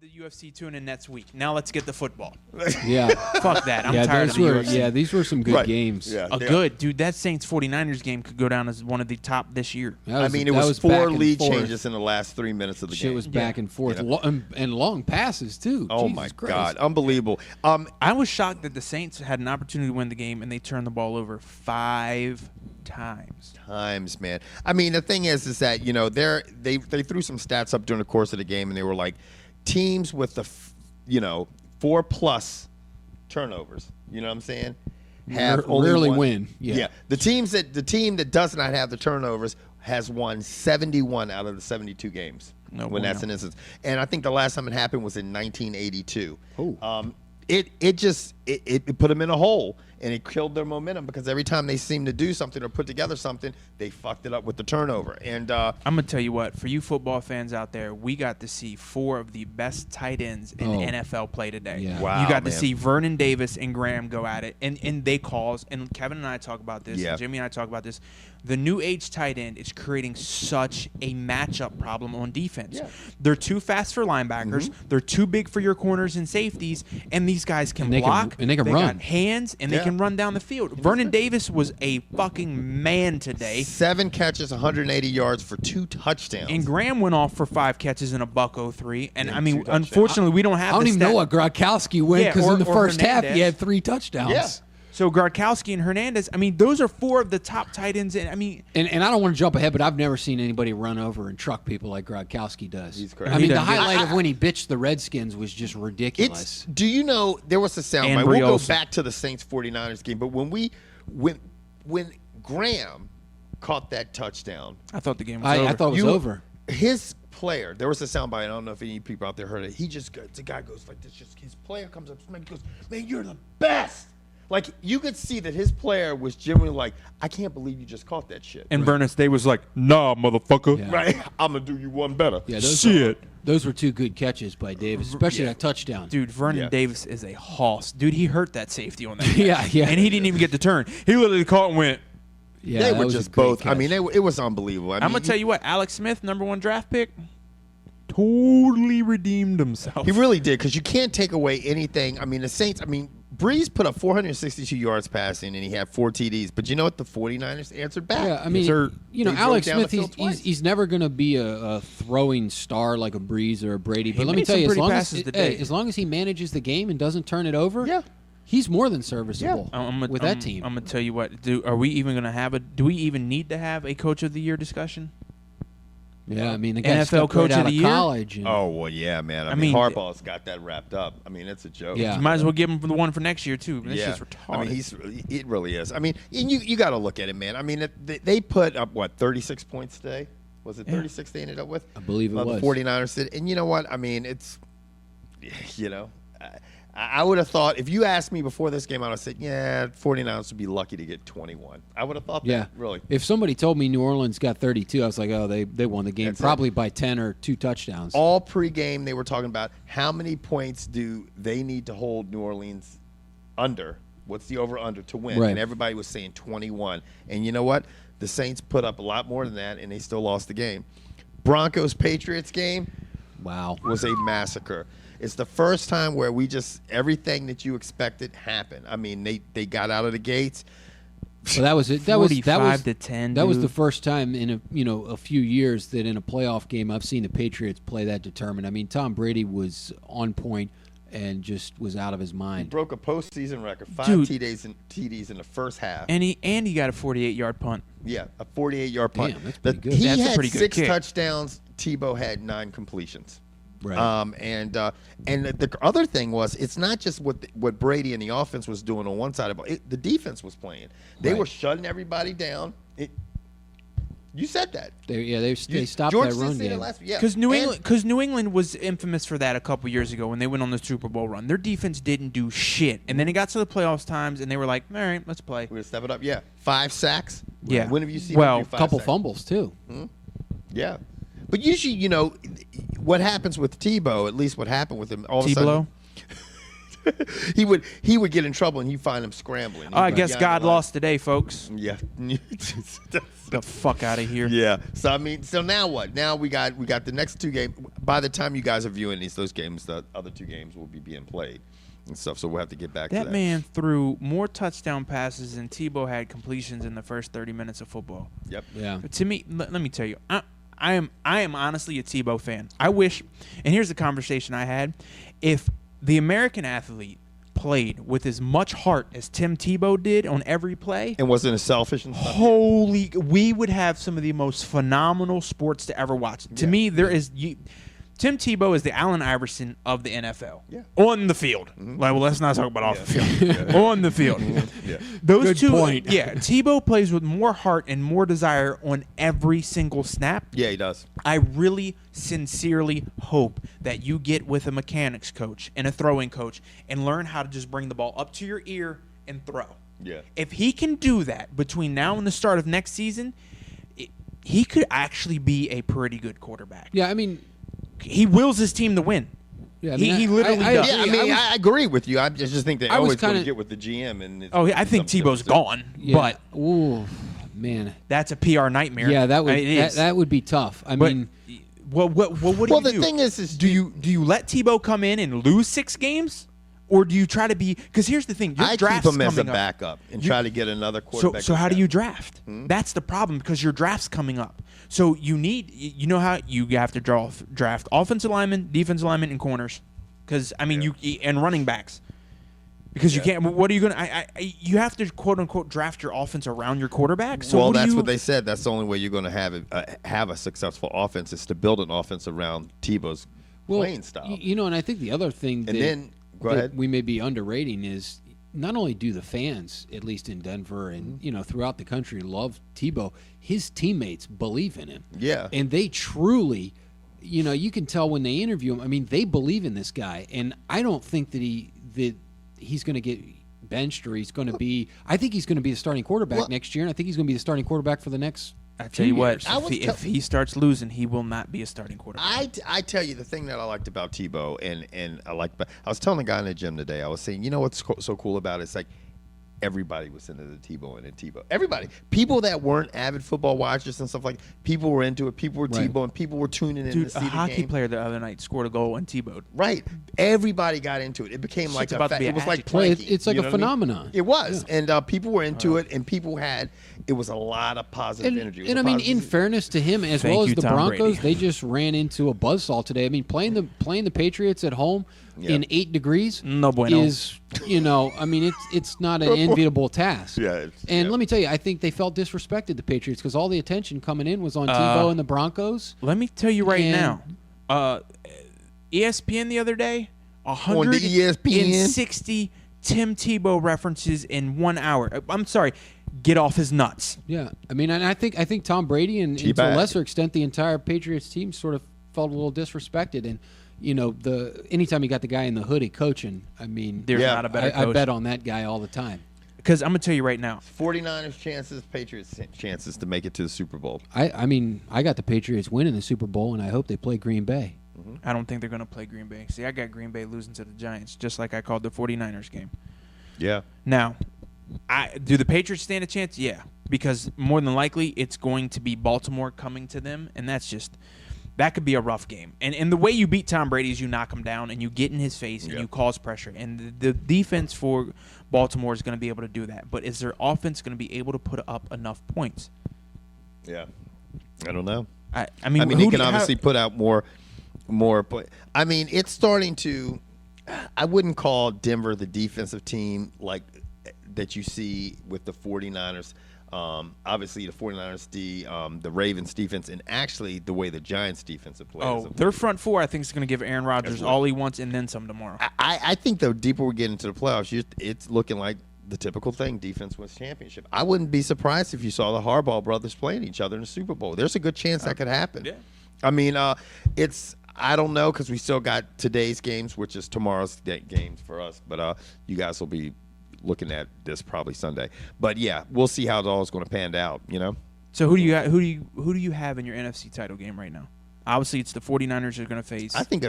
the UFC tune in next week. Now let's get the football. Yeah. Fuck that. I'm tired of the UFC. Yeah, these were some good games. Yeah, Good. Dude, that Saints 49ers game could go down as one of the top this year. It was 4 lead changes in the last 3 minutes of the game. Shit was back and forth. And long passes, too. Oh, Jesus my Christ. God. Unbelievable. I was shocked that the Saints had an opportunity to win the game, and they turned the ball over 5 times. Man. I mean, the thing is that, you know, they threw some stats up during the course of the game, and they were like, teams with the, 4+ turnovers, you know what I'm saying? Rarely win. Yeah. The team that does not have the turnovers has won 71 out of the 72 games that's an instance. And I think the last time it happened was in 1982. Oh. It put them in a hole, and it killed their momentum because every time they seemed to do something or put together something, they fucked it up with the turnover. And I'm gonna tell you what, for you football fans out there, we got to see 4 of the best tight ends in NFL play today. Yeah. Wow, you got to see Vernon Davis and Graham go at it, and they calls. And Kevin and I talk about this. Yeah. And Jimmy and I talk about this. The new age tight end is creating such a matchup problem on defense. Yeah. They're too fast for linebackers. Mm-hmm. They're too big for your corners and safeties. And these guys can block. And they can they run. got hands, and they can run down the field. Vernon Davis was a fucking man today. 7 catches, 180 yards for 2 touchdowns. And Graham went off for 5 catches and a $103. And I mean, unfortunately, we don't have. I don't even know what Gronkowski went because in the first half he had 3 touchdowns. Yeah. So Gronkowski and Hernandez, I mean, those are 4 of the top tight ends. And I mean, and I don't want to jump ahead, but I've never seen anybody run over and truck people like Gronkowski does. He's crazy. I mean, the highlight of when he bitched the Redskins was just ridiculous. Do you know there was a soundbite? We'll go back to the Saints 49ers game, but when Graham caught that touchdown, I thought the game was over. I thought it was over. His player, there was a soundbite. I don't know if any people out there heard it. The guy goes like this. Just his player comes up, and goes, "Man, you're the best." Like, you could see that his player was genuinely like, I can't believe you just caught that shit. And Vernon Day was like, nah, motherfucker. Yeah. Right? I'm going to do you one better. Yeah, those were 2 good catches by Davis, especially that touchdown. Dude, Vernon Davis is a hoss. Dude, he hurt that safety on that catch. Yeah. And he didn't even get the turn. He literally caught and went. Yeah, they were just both. Catch. I mean, it was unbelievable. I'm going to tell you what, Alex Smith, #1 draft pick, totally redeemed himself. He really did, because you can't take away anything. I mean, the Saints, Breeze put up 462 yards passing, and he had 4 TDs. But you know what? The 49ers answered back. Yeah, I mean, Alex Smith, he's never going to be a throwing star like a Breeze or a Brady. But let me tell you, as long as he manages the game and doesn't turn it over, he's more than serviceable with that team. I'm going to tell you what. Do we even need to have a Coach of the Year discussion? Yeah, I mean, the guy NFL Coach of the Year. College. Oh, well, yeah, man. I mean, Harbaugh's got that wrapped up. I mean, it's a joke. Yeah. You might as well give him the one for next year, too. This is retarded. I mean, it really is. I mean, and you got to look at it, man. I mean, they put up, 36 points today? Was it 36 they ended up with? I believe it was. The 49ers did. And you know what? I mean, it's, I would have thought, if you asked me before this game, I would have said, 49ers would be lucky to get 21. I would have thought that, really. If somebody told me New Orleans got 32, I was like, oh, they won the game, probably by 10 or 2 touchdowns. All pregame, they were talking about how many points do they need to hold New Orleans under. What's the over-under to win? Right. And everybody was saying 21. And you know what? The Saints put up a lot more than that, and they still lost the game. Broncos Patriots game was a massacre. It's the first time where everything that you expected happened. I mean, they got out of the gates. Well, that was it. That 45 to 10. That was the first time in a few years that in a playoff game I've seen the Patriots play that determined. I mean, Tom Brady was on point and just was out of his mind. He broke a postseason record, 5 TDs in the first half. And he got a 48-yard punt. Yeah, a 48-yard punt. Damn, that's pretty good. He had had pretty good 6 kick. touchdowns. Tebow had 9 completions. Right. And the other thing was, it's not just what Brady and the offense was doing on one side of it. The defense was playing. They were shutting everybody down. You said that. They stopped George that run game. Because New England was infamous for that a couple years ago when they went on the Super Bowl run. Their defense didn't do shit, and then it got to the playoffs times, and they were like, "All right, let's play." We're gonna step it up. Yeah, 5 sacks. Yeah. When have you seen them do 5 couple sacks? fumbles too. Yeah. But usually, what happens with Tebow, at least what happened with him, all of a sudden. he would get in trouble and you find him scrambling. I guess God lost today, folks. Yeah. The fuck out of here. Yeah. So so now what? Now we got the next 2 games. By the time you guys are viewing those games, the other 2 games will be being played and stuff. So we'll have to get back to that. That man threw more touchdown passes than Tebow had completions in the first 30 minutes of football. Yep. Yeah. But to me, let me tell you, I am honestly a Tebow fan. I wish, and here's the conversation I had, if the American athlete played with as much heart as Tim Tebow did on every play, and wasn't as selfish and stuff, we would have some of the most phenomenal sports to ever watch. To me, Tim Tebow is the Allen Iverson of the NFL. Yeah. On the field. Mm-hmm. Well, let's not talk about off the field. On the field. Yeah. Those Good 2 point. Yeah, Tebow plays with more heart and more desire on every single snap. Yeah, he does. I really sincerely hope that you get with a mechanics coach and a throwing coach and learn how to just bring the ball up to your ear and throw. Yeah. If he can do that between now and the start of next season, he could actually be a pretty good quarterback. Yeah, I mean, he wills his team to win. Yeah, I mean, he literally does. Yeah, I agree with you. I just think they always going to get with the GM. And I think Tebow's gone. Yeah. But ooh, man, that's a PR nightmare. Yeah, that would be tough. I mean, what do you do? Well, the thing is do you let Tebow come in and lose 6 games? Or do you try to be – because here's the thing. I keep him as a backup and try to get another quarterback. So how do you draft? That's the problem because your draft's coming up. So you need – you know how you have to draft offensive linemen, defensive linemen, and corners. Because, I mean, and running backs. Because you can't – what are you going to – you have to, quote-unquote, draft your offense around your quarterback. So that's what they said. That's the only way you're going to have a successful offense is to build an offense around Tebow's playing style. And I think the other thing that we may be underrating is not only do the fans, at least in Denver and throughout the country, love Tebow, his teammates believe in him. Yeah. And they truly, you can tell when they interview him, I mean, they believe in this guy. And I don't think that he's going to get benched or he's going to be – I think he's going to be the starting quarterback next year, and I think he's going to be the starting quarterback for the next – I tell you what, if he starts losing, he will not be a starting quarterback. I tell you the thing that I liked about Tebow, and I was telling a guy in the gym today, I was saying, you know what's so cool about it? It's like everybody was into the Tebow and Tebow. Everybody. People that weren't avid football watchers and stuff like people were into it. People were Tebow and people were tuning in to see the game. A hockey player the other night scored a goal and Tebowed. Right. Everybody got into it. It became like it was like planking. It's like a phenomenon. It was. Yeah. And people were into it, and people it was a lot of positive energy. And I mean, in fairness to him, as well as the Broncos, they just ran into a buzzsaw today. I mean, playing the Patriots at home in 8 degrees no bueno. is, I mean, it's not an enviable task. Yeah. And let me tell you, I think they felt disrespected, the Patriots, because all the attention coming in was on Tebow and the Broncos. Let me tell you right now, ESPN the other day, 160 Tim Tebow references in 1 hour. I'm sorry. Get off his nuts. Yeah, I mean, and I think Tom Brady and to a lesser extent the entire Patriots team sort of felt a little disrespected. And anytime you got the guy in the hoodie coaching, I mean, there's not a better coach. I bet on that guy all the time. Because I'm gonna tell you right now, 49ers chances, Patriots chances to make it to the Super Bowl. I mean, I got the Patriots winning the Super Bowl, and I hope they play Green Bay. I don't think they're gonna play Green Bay. See, I got Green Bay losing to the Giants, just like I called the 49ers game. Yeah. Now, do the Patriots stand a chance? Yeah, because more than likely it's going to be Baltimore coming to them, and that could be a rough game. And the way you beat Tom Brady is you knock him down and you get in his face and you cause pressure. And the defense for Baltimore is going to be able to do that. But is their offense going to be able to put up enough points? Yeah, I don't know. I mean, they can obviously put out more. I mean, it's starting to. I wouldn't call Denver the defensive team like that you see with the 49ers. Obviously, the 49ers, the Ravens defense, and actually the way the Giants defense plays. Oh, their front four, I think, is going to give Aaron Rodgers all he wants and then some tomorrow. I think the deeper we get into the playoffs, it's looking like the typical thing: defense wins championship. I wouldn't be surprised if you saw the Harbaugh brothers playing each other in the Super Bowl. There's a good chance that could happen. Yeah. I mean, I don't know because we still got today's games, which is tomorrow's games for us. But you guys will be looking at this probably Sunday. But yeah, we'll see how it all is going to pan out. So who do you have in your NFC title game right now? Obviously, it's the 49ers are going to face. I think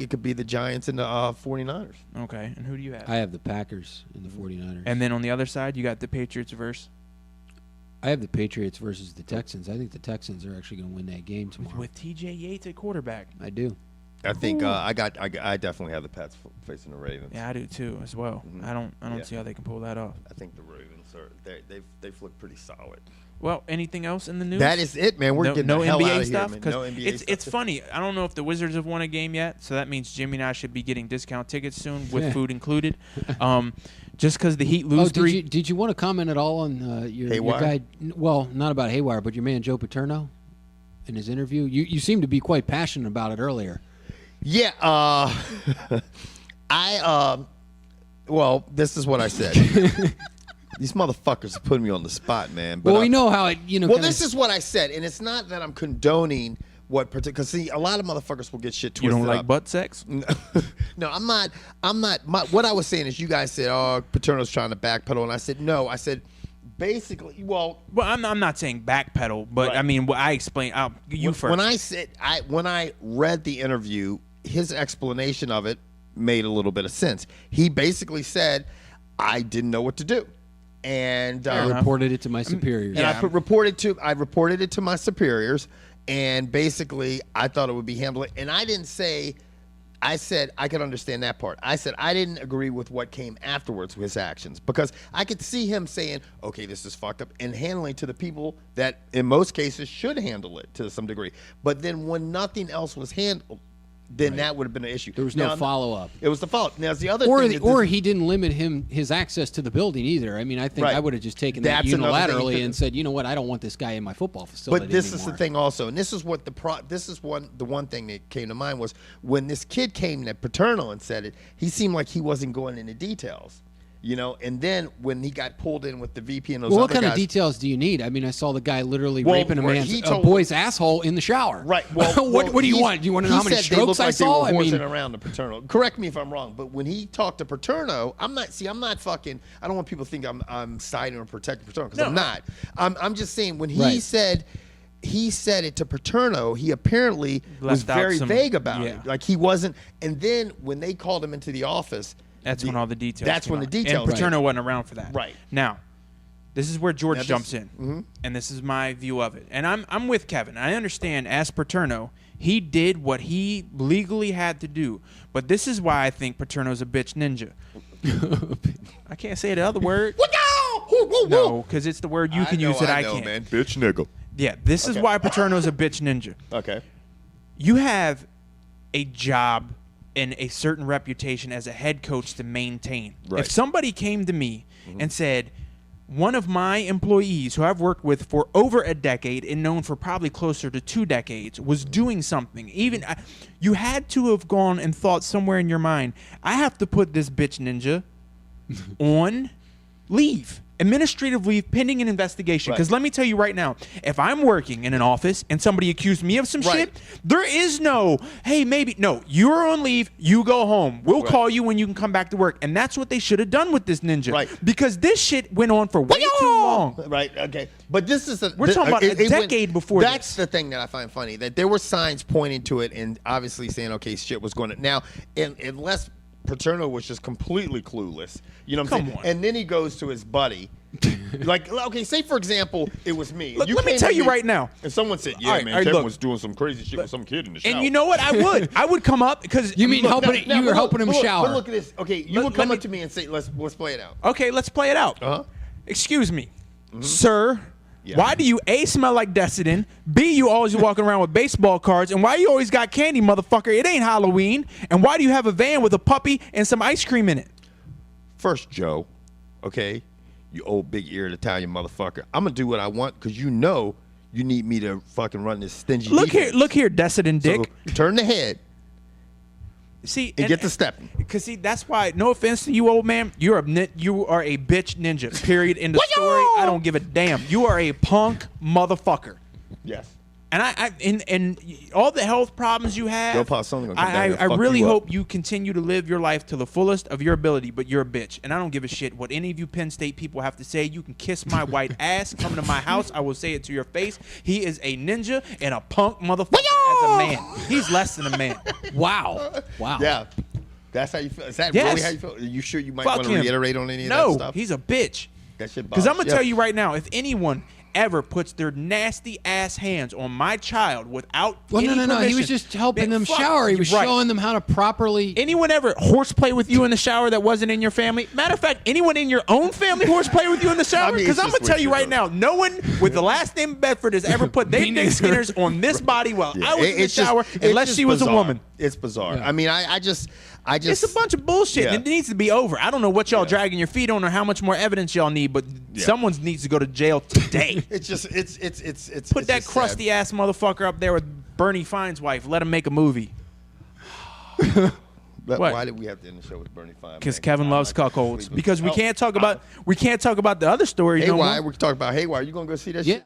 it could be the Giants and the 49ers. Okay, and who do you have? I have the Packers and the 49ers. And then on the other side, you got the Patriots versus? I have the Patriots versus the Texans. I think the Texans are actually going to win that game tomorrow. With T.J. Yates at quarterback. I do. I think I definitely have the Pats facing the Ravens. Yeah, I do too as well. Mm-hmm. I don't see how they can pull that off. I think the Ravens they've looked pretty solid. Well, anything else in the news? That is it, man. We're getting no the hell NBA out of stuff. here, man. No NBA stuff. It's funny. I don't know if the Wizards have won a game yet, so that means Jimmy and I should be getting discount tickets soon with food included. Just because the Heat lose three. Did you want to comment at all on your guy? Well, not about Haywire, but your man Joe Paterno in his interview. You seemed to be quite passionate about it earlier. Yeah. Well, this is what I said. These motherfuckers are putting me on the spot, man. But well, we know how it, Well, this is what I said, and it's not that I'm condoning because see, a lot of motherfuckers will get shit twisted. You don't like up. butt sex? No, I'm not. What I was saying is, you guys said, "Oh, Paterno's trying to backpedal," and I said, "No." I said, basically, well, I'm not saying backpedal, but right. I mean, I explained. First. When I read the interview, his explanation of it made a little bit of sense. He basically said, "I didn't know what to do." And I reported it to my superiors. And I reported it to my superiors, and basically I thought it would be handled. And I didn't say, I said I could understand that part. I said I didn't agree with what came afterwards with his actions, because I could see him saying, "Okay, this is fucked up," and handling to the people that in most cases should handle it to some degree. But then when nothing else was handled, then that would have been an issue. There was no follow-up. It was the follow-up. Now, the other thing. Or he didn't limit his access to the building either. I mean, I think I would have just taken that unilaterally and said, you know what, I don't want this guy in my football facility But this anymore. is the thing also, and this is what the one thing that came to mind was when this kid came to Paterno and said it, he seemed like he wasn't going into details. And then when he got pulled in with the VP and those other guys. What kind of details do you need? I mean, I saw the guy literally raping a boy's asshole in the shower. Right. Well, what do you want? Do you want to know how many strokes I saw? They looked like they were horsing around the Paterno. Correct me if I'm wrong, but when he talked to Paterno, I'm not fucking. I don't want people to think I'm siding or protecting Paterno, because I'm not. I'm just saying when he said. He said it to Paterno. He apparently was very vague about it. Like he wasn't. And then when they called him into the office. That's when all the details. That's when the details. And Paterno wasn't around for that. Right. Now, this is where George jumps in, and this is my view of it. And I'm with Kevin. I understand, as Paterno, he did what he legally had to do. But this is why I think Paterno's a bitch ninja. I can't say the other word. No, because it's the word you can use that I can't. Man. Bitch nigga. Yeah, this is why Paterno's a bitch ninja. Okay. You have a job and a certain reputation as a head coach to maintain. Right. If somebody came to me and said, one of my employees who I've worked with for over a decade and known for probably closer to 2 decades was doing something, you had to have gone and thought somewhere in your mind, I have to put this bitch ninja on leave. Administrative leave pending an investigation. Because let me tell you right now, if I'm working in an office and somebody accused me of some shit, there is no, hey, maybe. No, you're on leave. You go home. We'll call you when you can come back to work. And that's what they should have done with this ninja. Right. Because this shit went on for way too long. Right. Okay. But this is we're talking about a decade before that's this. The thing that I find funny, that there were signs pointing to it and obviously saying, okay, shit was going to. Now, unless Paterno was just completely clueless. You know what I'm saying? And then he goes to his buddy. Like, okay, say for example, it was me. Look, let me tell you right now. And someone said, "Yeah, man, Kevin was doing some crazy shit with some kid in the shower." And you know what? I would come up because you mean helping him shower. But look at this. Okay, you would come up to me and say, "Let's play it out." Okay, let's play it out. Excuse me, sir. Yeah. Why do you A, smell like Desitin, B, you always walking around with baseball cards, and why you always got candy, motherfucker? It ain't Halloween. And why do you have a van with a puppy and some ice cream in it? First, Joe, okay, you old big-eared Italian motherfucker. I'm going to do what I want because you know you need me to fucking run this stingy defense. Look here, Desitin dick. So, turn the head. See, and get the stepping. Because see, that's why. No offense to you, old man. You are a bitch ninja. Period. In the story, I don't give a damn. You are a punk motherfucker. Yes. And all the health problems you have, I really hope you continue to live your life to the fullest of your ability, but you're a bitch. And I don't give a shit what any of you Penn State people have to say. You can kiss my white ass. Come to my house. I will say it to your face. He is a ninja and a punk motherfucker as a man. He's less than a man. Wow. Yeah. That's how you feel. Is that really how you feel? Are you sure you might want to reiterate on any of that stuff? No, he's a bitch. That shit bothers. Because I'm going to tell you right now, if anyone ever puts their nasty ass hands on my child without any permission, he was just helping them shower. He was showing them how to properly. Anyone ever horseplay with you in the shower that wasn't in your family? Matter of fact, anyone in your own family horseplay with you in the shower? Because I'm gonna tell you right now, no one with the last name Bedford has ever put their dick skinners on this body while I was in the shower, unless she was a woman. It's bizarre. I mean, I just. It's a bunch of bullshit. And it needs to be over. I don't know what y'all dragging your feet on or how much more evidence y'all need, but someone needs to go to jail today. It's put that crusty ass motherfucker up there with Bernie Fine's wife. Let him make a movie. Why did we have to end the show with Bernie Fine? Because Kevin loves cuckolds. Because we can't talk about the other stories. Haywire, we can talk about Haywire. You gonna go see that shit?